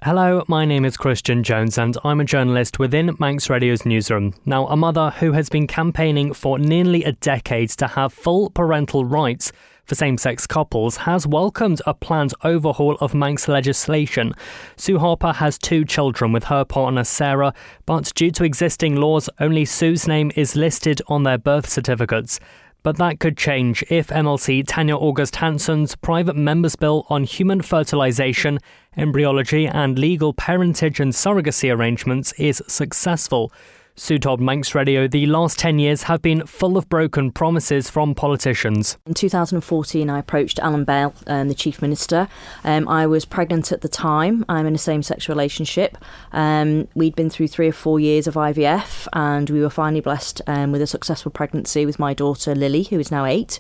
Hello, my name is Christian Jones and I'm a journalist within Manx Radio's newsroom. Now, a mother who has been campaigning for nearly a decade to have full parental rights for same-sex couples has welcomed a planned overhaul of Manx legislation. Sue Harper has 2 children with her partner Sara, but due to existing laws, only Sue's name is listed on their birth certificates. But that could change if MLC Tanya August-Hanson's private member's bill on human fertilisation, embryology and legal parentage and surrogacy arrangements is successful. Sue told Manx Radio the last 10 years have been full of broken promises from politicians. In 2014, I approached Alan Bell, the Chief Minister. I was pregnant at the time. I'm in a same-sex relationship. We'd been through 3 or 4 years of IVF and we were finally blessed with a successful pregnancy with my daughter Lily, who is now 8.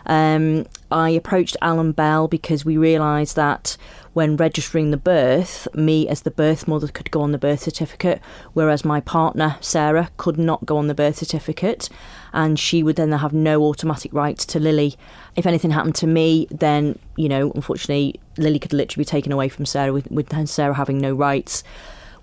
I approached Alan Bell because we realised that when registering the birth, me as the birth mother could go on the birth certificate, whereas my partner, Sara, could not go on the birth certificate, and she would then have no automatic rights to Lily. If anything happened to me, then, unfortunately, Lily could literally be taken away from Sara, with Sara having no rights.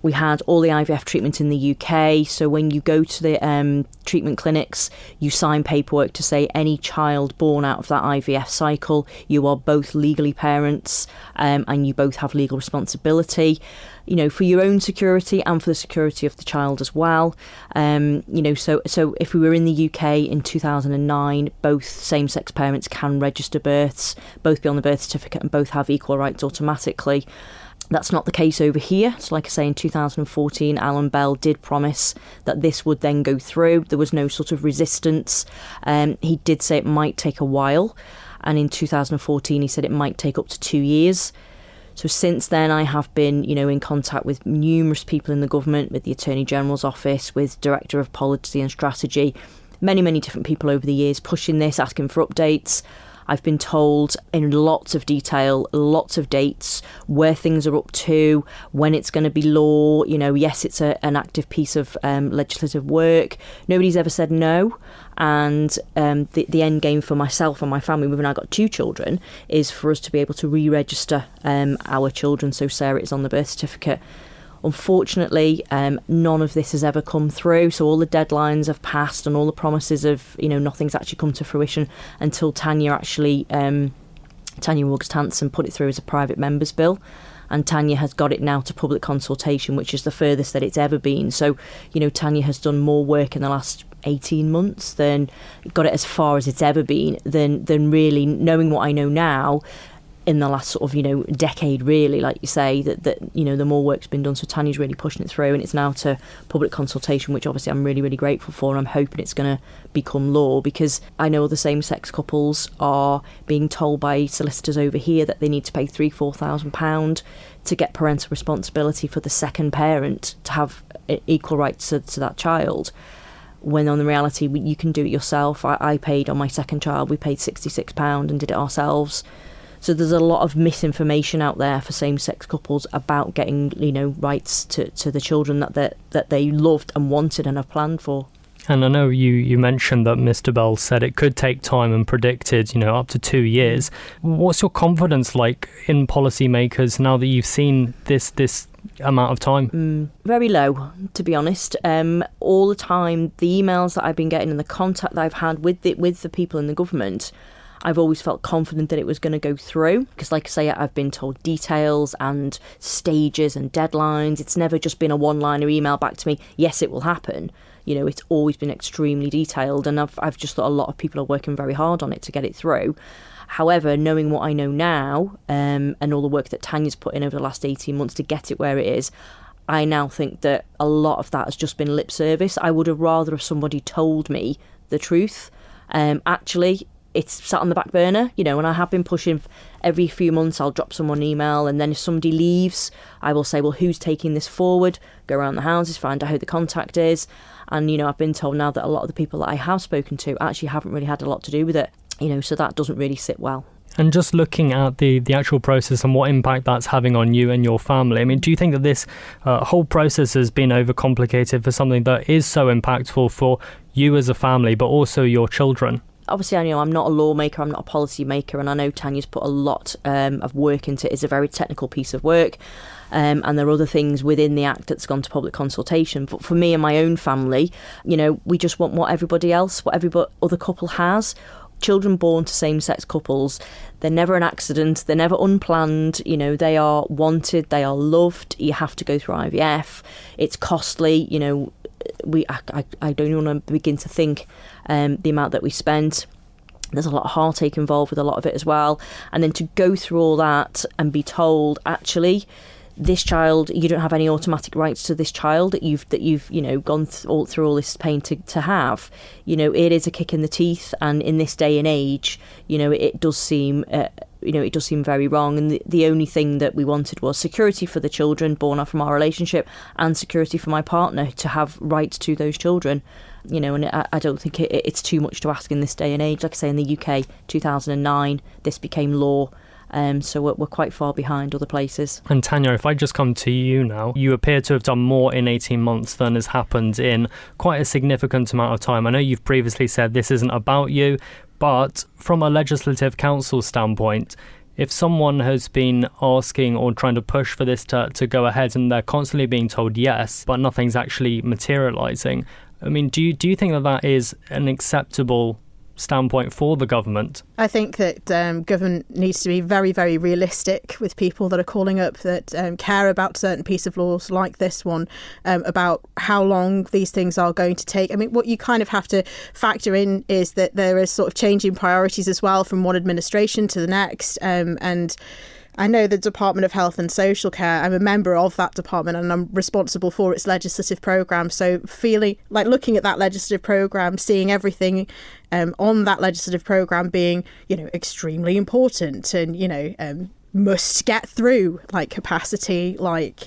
We had all the IVF treatment in the UK, so when you go to the treatment clinics, you sign paperwork to say any child born out of that IVF cycle, you are both legally parents and you both have legal responsibility, for your own security and for the security of the child as well. So if we were in the UK in 2009, both same-sex parents can register births, both be on the birth certificate and both have equal rights automatically. That's not the case over here. So like I say, in 2014, Alan Bell did promise that this would then go through. There was no sort of resistance. He did say it might take a while. And in 2014, he said it might take up to 2 years. So since then, I have been, in contact with numerous people in the government, with the Attorney General's office, with Director of Policy and Strategy, many, many different people over the years pushing this, asking for updates. I've been told in lots of detail, lots of dates, where things are up to, when it's going to be law. Yes, it's an active piece of legislative work. Nobody's ever said no. And the end game for myself and my family, we've now got 2 children, is for us to be able to re-register our children. So Sara is on the birth certificate. Unfortunately, none of this has ever come through. So all the deadlines have passed and all the promises of, nothing's actually come to fruition until Tanya August-Hanson put it through as a private member's bill. And Tanya has got it now to public consultation, which is the furthest that it's ever been. So, Tanya has done more work in the last 18 months than got it as far as it's ever been than really knowing what I know now. In the last sort of, decade, really, like you say, that the more work's been done. So Tanya's really pushing it through and it's now to public consultation, which obviously I'm really, really grateful for. And I'm hoping it's going to become law, because I know the same-sex couples are being told by solicitors over here that they need to pay £3,000-4,000 to get parental responsibility for the second parent to have equal rights to that child. When on the reality, you can do it yourself. I paid on my second child, we paid £66 and did it ourselves. So there's a lot of misinformation out there for same-sex couples about getting, rights to the children that they loved and wanted and have planned for. And I know you mentioned that Mr. Bell said it could take time and predicted, up to 2 years. What's your confidence like in policymakers now that you've seen this amount of time? Very low, to be honest. All the time, the emails that I've been getting and the contact that I've had with the people in the government, I've always felt confident that it was going to go through, because like I say, I've been told details and stages and deadlines. It's never just been a one-liner email back to me, yes, it will happen. It's always been extremely detailed, and I've just thought a lot of people are working very hard on it to get it through. However, knowing what I know now, and all the work that Tanya's put in over the last 18 months to get it where it is, I now think that a lot of that has just been lip service. I would have rather if somebody told me the truth. Actually, it's sat on the back burner, and I have been pushing. Every few months I'll drop someone an email, and then if somebody leaves, I will say, well, who's taking this forward? Go around the houses, find out who the contact is. And, I've been told now that a lot of the people that I have spoken to actually haven't really had a lot to do with it, so that doesn't really sit well. And just looking at the actual process and what impact that's having on you and your family, I mean, do you think that this whole process has been overcomplicated for something that is so impactful for you as a family, but also your children? obviously, I know I'm not a lawmaker, I'm not a policy maker, and I know Tanya's put a lot of work into it. It's a very technical piece of work. And there are other things within the Act that's gone to public consultation. But for me and my own family, we just want what everybody else, what every other couple has. Children born to same-sex couples, they're never an accident, they're never unplanned, they are wanted, they are loved. You have to go through IVF. It's costly, I don't even want to begin to think the amount that we spent. There's a lot of heartache involved with a lot of it as well. And then to go through all that and be told, actually, this child, you don't have any automatic rights to this child that you've gone through all this pain to have. It is a kick in the teeth, and in this day and age, it does seem very wrong. And the only thing that we wanted was security for the children born from our relationship, and security for my partner to have rights to those children. And I don't think it's too much to ask in this day and age. Like I say, in the UK, 2009, this became law. So we're quite far behind other places. And Tanya, if I just come to you now, you appear to have done more in 18 months than has happened in quite a significant amount of time. I know you've previously said this isn't about you, but from a legislative council standpoint, if someone has been asking or trying to push for this to go ahead and they're constantly being told yes, but nothing's actually materialising, I mean, do you think that is an acceptable standpoint for the government? I think that government needs to be very, very realistic with people that are calling up that care about certain piece of laws like this one, about how long these things are going to take. I mean, what you kind of have to factor in is that there is sort of changing priorities as well from one administration to the next, and I know the Department of Health and Social Care, I'm a member of that department and I'm responsible for its legislative programme. So feeling like looking at that legislative programme, seeing everything on that legislative programme being, extremely important and, must get through, like capacity, like,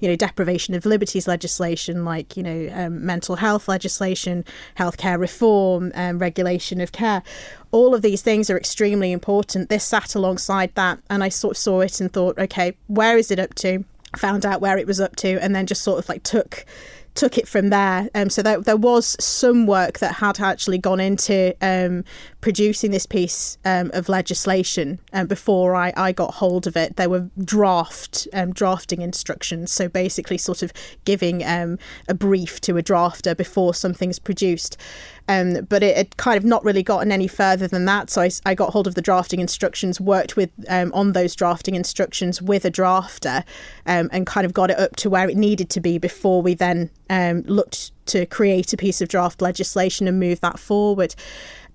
deprivation of liberties legislation, like, mental health legislation, healthcare reform, regulation of care. All of these things are extremely important. This sat alongside that, and I sort of saw it and thought, okay, where is it up to? Found out where it was up to, and then just sort of like took it from there. So there was some work that had actually gone into producing this piece of legislation before I got hold of it. There were drafting instructions, so basically sort of giving a brief to a drafter before something's produced. But it had kind of not really gotten any further than that. So I got hold of the drafting instructions, worked with on those drafting instructions with a drafter, and kind of got it up to where it needed to be before we then looked to create a piece of draft legislation and move that forward.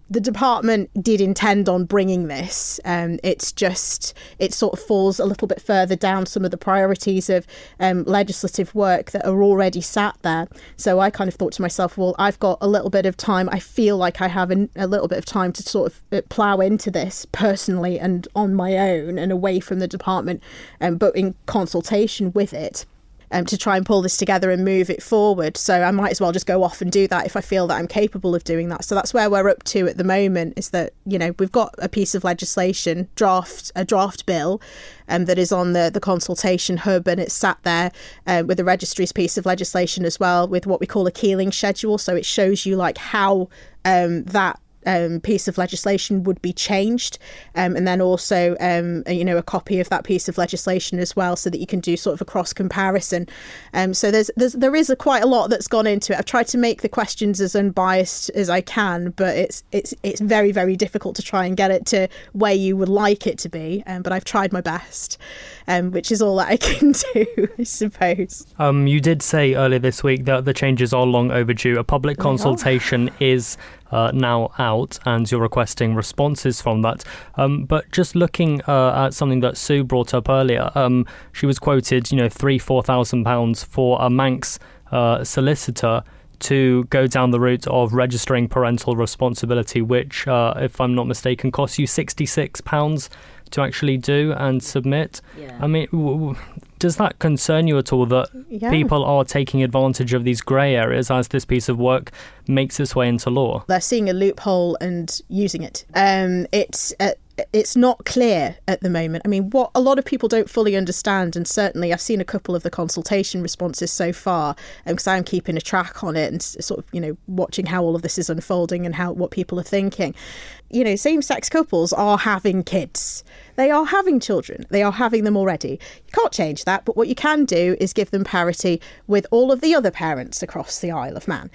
The department did intend on bringing this. It's just, it sort of falls a little bit further down some of the priorities of legislative work that are already sat there. So I kind of thought to myself, well, I've got a little bit of time. I feel like I have a little bit of time to sort of plough into this personally and on my own and away from the department, but in consultation with it. To try and pull this together and move it forward. So I might as well just go off and do that if I feel that I'm capable of doing that. So that's where we're up to at the moment, is that, we've got a piece of legislation, a draft bill, that is on the consultation hub, and it's sat there with the registry's piece of legislation as well, with what we call a Keeling schedule. So it shows you like how that piece of legislation would be changed, and then also a copy of that piece of legislation as well, so that you can do sort of a cross comparison. So there is quite a lot that's gone into it. I've tried to make the questions as unbiased as I can, but it's very, very difficult to try and get it to where you would like it to be, but I've tried my best, which is all that I can do, I suppose. You did say earlier this week that the changes are long overdue. A public consultation is now out, and you're requesting responses from that. But just looking at something that Sue brought up earlier, she was quoted, £3,000-4,000 for a Manx solicitor to go down the route of registering parental responsibility, which, if I'm not mistaken, costs you £66 to actually do and submit. Yeah. I mean, does that concern you at all, that people are taking advantage of these grey areas as this piece of work makes its way into law? They're seeing a loophole and using it. it's not clear at the moment. I mean, what a lot of people don't fully understand, and certainly I've seen a couple of the consultation responses so far, because I'm keeping a track on it and sort of, watching how all of this is unfolding and what people are thinking. Same-sex couples are having kids. They are having children. They are having them already. You can't change that, but what you can do is give them parity with all of the other parents across the Isle of Man.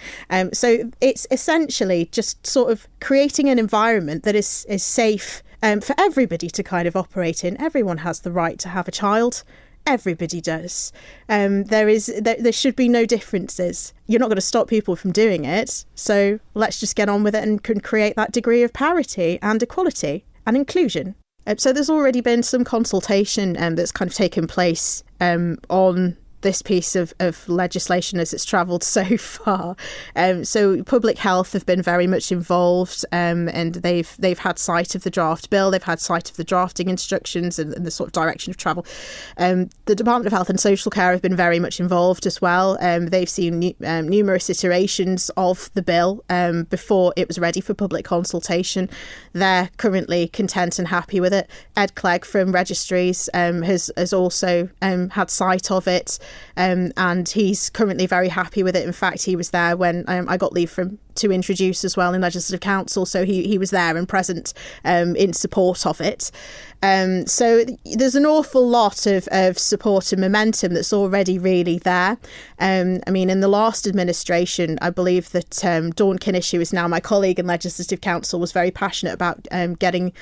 So it's essentially just sort of creating an environment that is safe for everybody to kind of operate in. Everyone has the right to have a child. Everybody does. There should be no differences. You're not going to stop people from doing it. So let's just get on with it and can create that degree of parity and equality and inclusion. So there's already been some consultation that's kind of taken place on this piece of legislation as it's travelled so far. So Public Health have been very much involved, and they've had sight of the draft bill, they've had sight of the drafting instructions and the sort of direction of travel. The Department of Health and Social Care have been very much involved as well. They've seen numerous iterations of the bill before it was ready for public consultation. They're currently content and happy with it. Ed Clegg from Registries has also had sight of it. And he's currently very happy with it. In fact, he was there when I got leave to introduce as well in Legislative Council, so he was there and present in support of it. So there's an awful lot of support and momentum that's already really there. I mean, in the last administration, I believe that Dawn Kinnish, who is now my colleague in Legislative Council, was very passionate about getting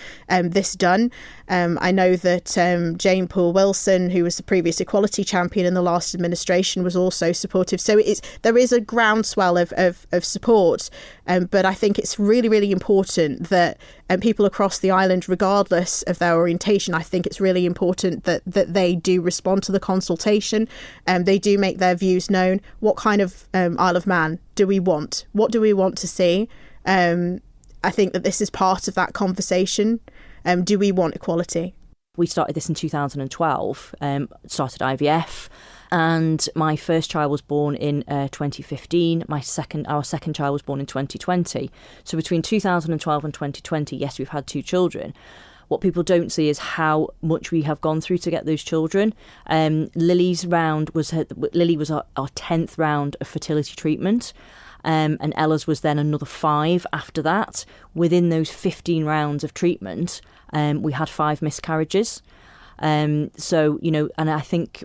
this done. I know that Jane Poole Wilson, who was the previous equality champion in the last administration, was also supportive. So there is a groundswell of support. But I think it's really, really important that people across the island, regardless of their orientation, I think it's really important that they do respond to the consultation. They do make their views known. What kind of Isle of Man do we want? What do we want to see? I think that this is part of that conversation. Do we want equality? We started this in 2012, started IVF. And my first child was born in 2015. Our second child was born in 2020. So between 2012 and 2020, yes, we've had 2 children. What people don't see is how much we have gone through to get those children. Lily was our 10th round of fertility treatment. And Ella's was then another 5 after that. Within those 15 rounds of treatment, we had 5 miscarriages. So, and I think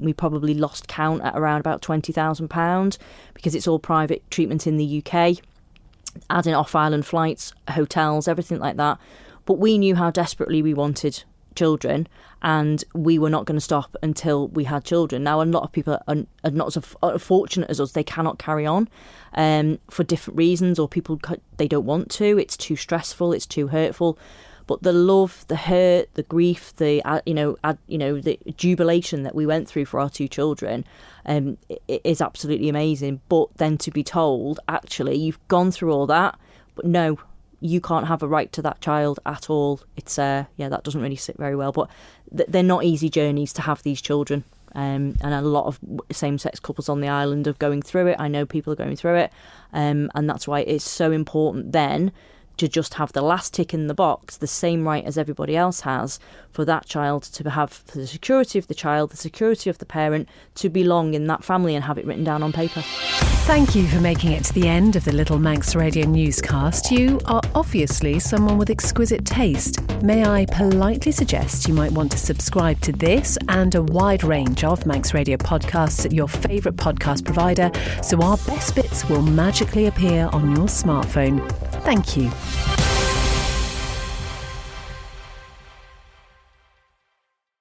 we probably lost count at around about £20,000 because it's all private treatment in the UK, adding off-island flights, hotels, everything like that. But we knew how desperately we wanted children, and we were not going to stop until we had children. Now, a lot of people are not as fortunate as us. They cannot carry on for different reasons, or they don't want to. It's too stressful. It's too hurtful. But the love, the hurt, the grief, the jubilation that we went through for our 2 children is absolutely amazing. But then to be told, actually, you've gone through all that, but no, you can't have a right to that child at all. It's that doesn't really sit very well. But they're not easy journeys to have these children. And a lot of same-sex couples on the island are going through it. I know people are going through it. And that's why it's so important then to just have the last tick in the box, the same right as everybody else has, for that child to have, for the security of the child, the security of the parent, to belong in that family and have it written down on paper. Thank you for making it to the end of the Little Manx Radio newscast. You are obviously someone with exquisite taste. May I politely suggest you might want to subscribe to this and a wide range of Manx Radio podcasts at your favourite podcast provider, so our best bits will magically appear on your smartphone. Thank you.